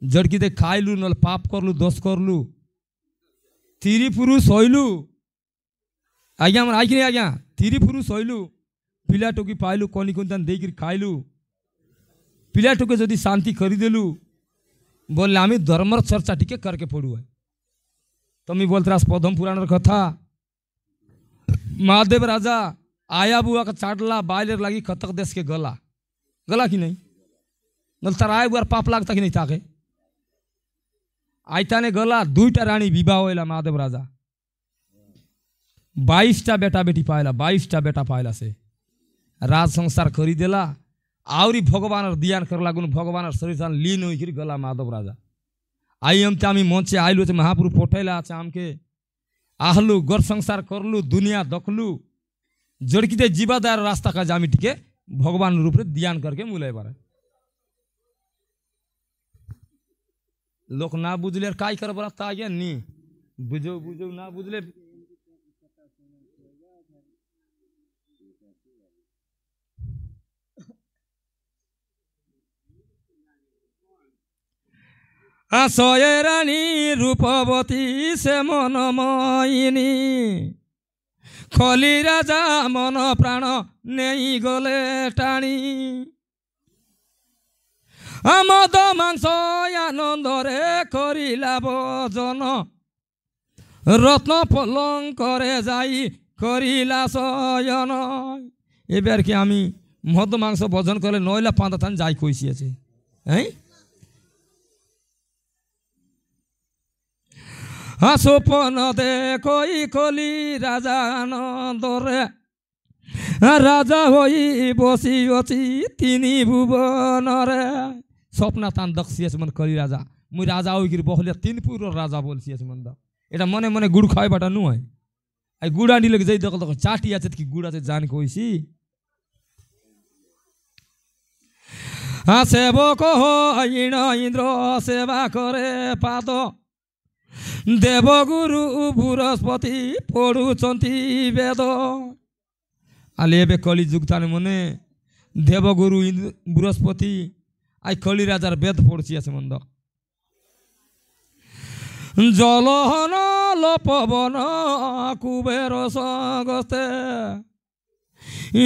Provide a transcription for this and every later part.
जड़की खाइलु न पाप करलु दोष करलु तीरी पुरुष हईलु आज्ञा मन आई आज्ञा तीरी पुरुष हईलु पिला टोकी पाइलु कनी कनी देकर खाइलु पिला टोके जदि शांति करदेलु बोले आम धर्मर चर्चा टिके करके पड़ू है तुम बोलते पद्म पुराण कथा महादेव राजा आया बुआ का चाटला बाइलर लगी कतक देश के गला गला कि नहीं नल तार आया बुआर पाप लगता कि नहीं ताके आईता ने गला दुईटा रानी विवाह होला महादेव राजा 22टा बेटा बेटी पाइला 22टा बेटा पाइला से राज संसार खरीदेला आवरी भगवान दियान कर लागुन भगवान शरीर लीन होकर गला माधव राजा आई हम आम मंचे आइलु महापुरु पठाइला आम के आहलु घर संसार करलु दुनिया दखलु जड़कीते जीवादार रास्ता का जामी टिके भगवान रूप में दियान करके मुले बारे लोग ना बुझले काय कर बरता आगे नी बुझो बुझो ना बुझले सोये रानी रूपवती से मनमयिनी खली राजा मन प्राण नहीं गले टाणी मद मांस आनंद रे करिला भजन रत्न पलंकरे जाई करिला शयन एबार कि आमी मद मांस भजन करे नयला पांता थान जाई कइसियाछे हैं स्वप्न देखई कली राजा आनंद रे राजा हई बसी अची तिनी भुवन रे स्वप्न तान दक्षियाछ मन कली राजा मुई राजा होइकिर बहलिया तीनपुर राजा बोलसियाछ मन द एटा मने मने गुड़ खाइबाट नु है आई गुड़ा नी लगे जई दखल दखल चाटिया छ कि गुड़ा छ जान कइसी सेवक हो इंद्र सेवा करे पाद देवगुरु बृहस्पति पढ़ुचंती वेद आले एबे कली जुग थाने मने देवगुरु बृहस्पति आई कली राजार वेद पढ़सी आछे मंद जलहन लपवन कुबेर सगस्ते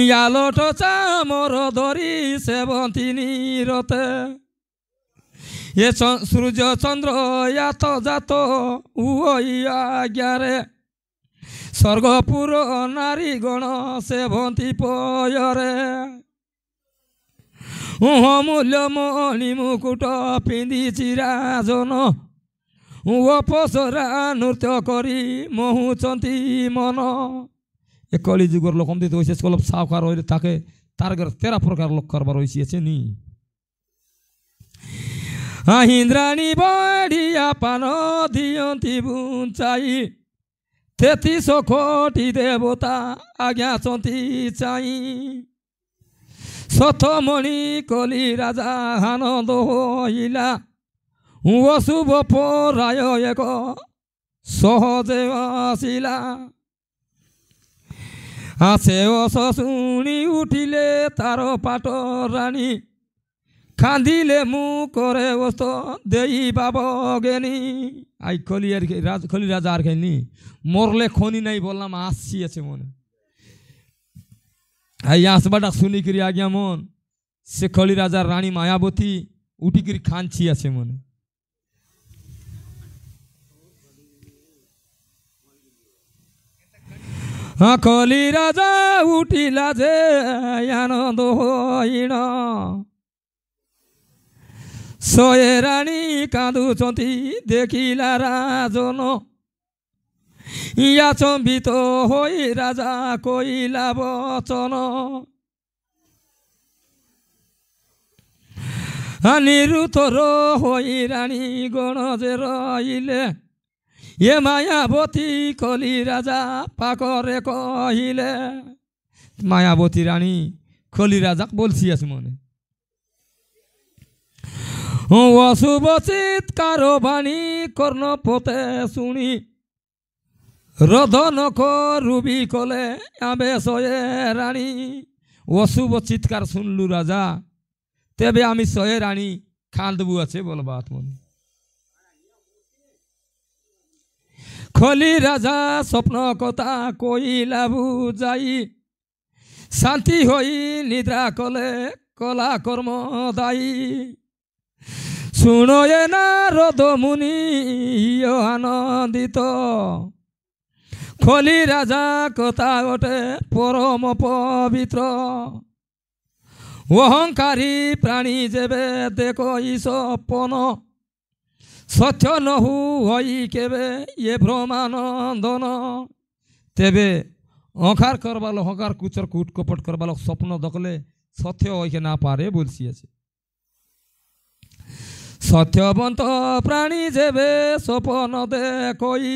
यालोट चामर धरी सेवंतिनी रते ये सूर्य चंद्र यात जात आज्ञारे स्वर्गपुर नारी गण सेवंती पयरे मूल्य मणि मुकुट पिंधि चिराजन अपसरा नृत्य करी मोहुचंती मन ए कली जुगर लोक कलप सावकार ताके तार घर 13 प्रकार लोक करबार रही नी इंद्राणी बढ़िया पान दियंती बुंचाई 33 कोटी देवता आज्ञा चंती चाई सतमणि कली राजा आनंद होइला अशुभ पराय एक सहजे आसिला से शुणी उठिले तार पाट रानी खांदिले मुँह करे वस्त देई बाबगेनी आई खली राजा आर खेनी मरले खनी नहीं बोललाम आसছি আছে মনে आई आसबाटा শুনি করি आज्ञा मन से खली राजा रानी मायावती उठी करी खांची আছে মনে हाँ खली राजा उठिला जे आनंद होइना सोये रानी कांदुचंती देखिला राजन या चंबित होई राजा कइला वचन निरुतर होई रानी गण जे रहिले ये मायावती कली राजा पाकरे कहिले मायावती रानी खली राजा बोलसी आछे मने अशुभ चित्कार बाणी कर्ण पोते शुणी रधन रुबी कले आबे सोये रानी अशुभ चित्कार सुनलु राजा तेबे आमी सोये रानी खांदबू आछे बोल बात मन খলি রাজা স্বপ্ন কথা কইলা বুঝাই শান্তি হই নিদ্রা কলে কলা কর্ম দায়ী শুনয়ে নারদ মুনি আনন্দিত খলি রাজা কথা ওঠে পরম পবিত্র অহংকারী প্রাণী যেবে দেখো স্বপন সত্য নহু হই কেবে ইয়ে ভ্রমানন্দন তেবে অহংকার করবালো অহংকার কুচর কুট কপট করবালো স্বপ্ন দেখলে সত্য হইকে না পারে বলছি আছে সত্যবন্ত প্রাণী যেবে স্বপন দেখই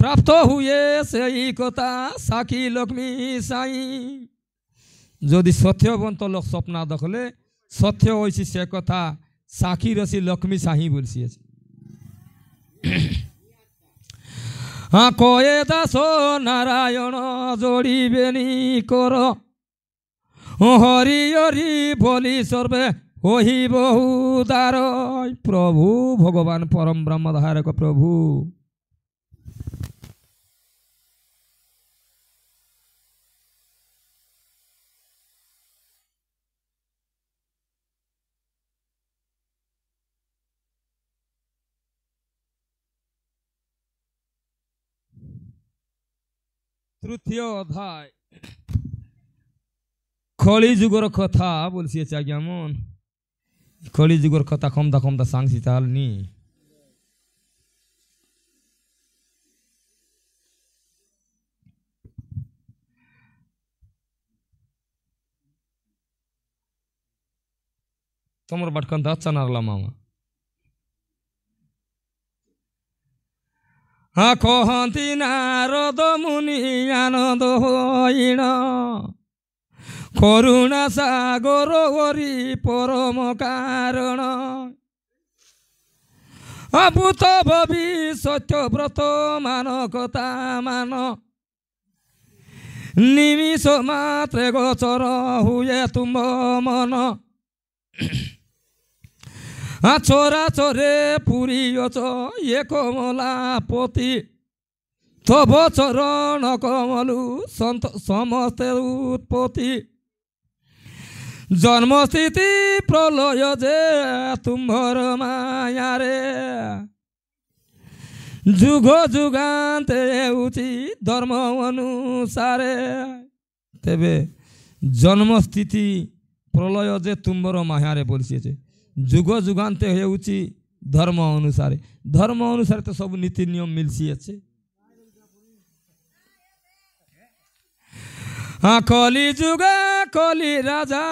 প্রাপ্ত হুয়ে সেই কথা সাক্ষী লক্ষ্মী সাই যদি সত্যবন্ত লোক স্বপ্ন দেখলে সত্য হয়েছি সে কথা সাক্ষী রসি লক্ষ্মী সাহি বলছি আছে হ্যাঁ কয়ে দাস নারায়ণ জড়িবেনি কর হরি হরি বলি সর্বে ওহি বহুদার প্রভু ভগবান পরম ব্রহ্ম ধারক প্রভু তৃতীয় অধ্যায় কলি যুগর কথা বলছি আজ্ঞা মন কলি যুগর কথা কমদা কমদা সাংসি তাহলে নি তোমার বাটকান আচ্ছা নারলা মামা হ্যাঁ কহন্তি নারদ মুনি আনন্দ হইণ করুণা সাগর হরি পরম কারণ অভূত ভবি সত্যব্রত মান কথা মান নিমিষ মাত্রে গোচর হুয়ে তুম্ভ মন চোরা চোরে পুরিয়চ ইয়ে কমলাপতি তব চরণ কমলু সমস্তে উৎপত্তি জন্মস্থিতি প্রলয় যে তুম্ভর মায়ারে যুগ যুগান্তে হেউচি ধর্ম অনুসারে তেবে জন্মস্থিতি প্রলয় যে তুম্ভর মায়ারে বলছিছে যুগ যুগান্তে হেউচি ধর্ম অনুসারে তো সব নীতি নিয়ম মিলছি আছে কলি যুগা কলি রাজা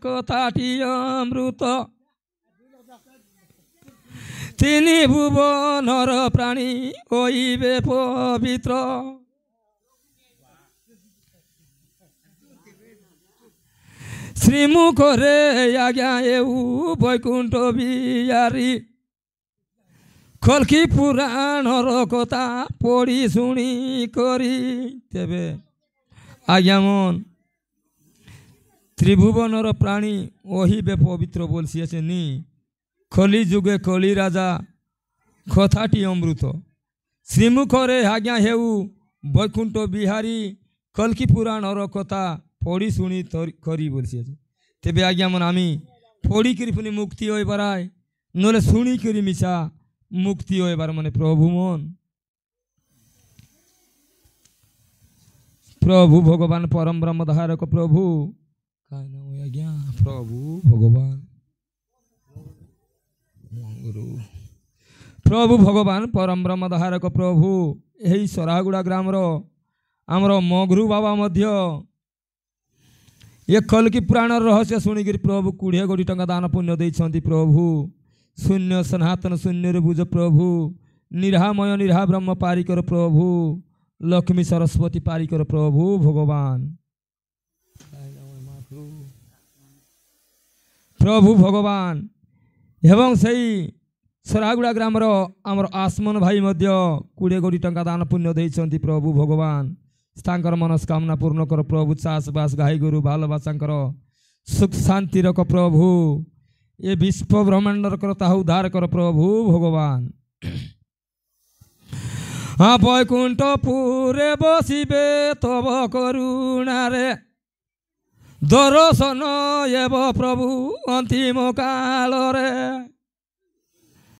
কথাটি অমৃত তিনি ভুবনর প্রাণী হইবে পবিত্র শ্রীমুখরে আজ্ঞা এউ বৈকুণ্ঠ বিহারী কল্কি পুরাণর কথা পড়ি শুনি করি তেবে আজ্ঞা মন ত্রিভুবনর প্রাণী ওহিবে পবিত্র বলছি আছে নি কলি যুগে কলি রাজা কথাটি অমৃত শ্রীমুখরে আজ্ঞা হেউ বৈকুণ্ঠ বিহারী কল্কি পুরাণর কথা পড়ি শুনি করি বলছি আছে তেবে আজ্ঞা মন আমি পড়ি করি পুনি মুক্তি হইবার নলে শুনি করি মিশা মুক্তি হইবার মানে প্রভু মন প্রভু ভগবান পরম ব্রহ্ম ধারক প্রভু আজ্ঞা প্রভু ভগবান গুরু প্রভু ভগবান পরম ব্রহ্ম ধারক প্রভু এই সরাগুড়া গ্রামর আমার মঘରୁ বাবা মধ্য ये कल्कि पुराण रहस्य शुणिक प्रभु 20 कोटी टंका दान पुण्य देइछन्ति प्रभु शून्य सनातन शून्य बुझ प्रभु निरामय निरा ब्रह्म पारिकर प्रभु लक्ष्मी सरस्वती पारिकर प्रभु भगवान प्रभु भगवान एवं सही सरागुड़ा ग्रामर आमर आसमन भाई मध्य 20 कोटी टंका दान पुण्य देइछन्ति प्रभु भगवान तांकर मनस्कामना पूर्ण कर प्रभु चाषबास गाई गोरु भालबासांकर सुख शांति रख प्रभु ये विश्व ब्रह्मांड कर ताहा उद्धार कर प्रभु भगवान বৈকুণ্ঠপুরে বসিবে তব করুণারে দর্শন এব প্রভু অন্তিম কালরে।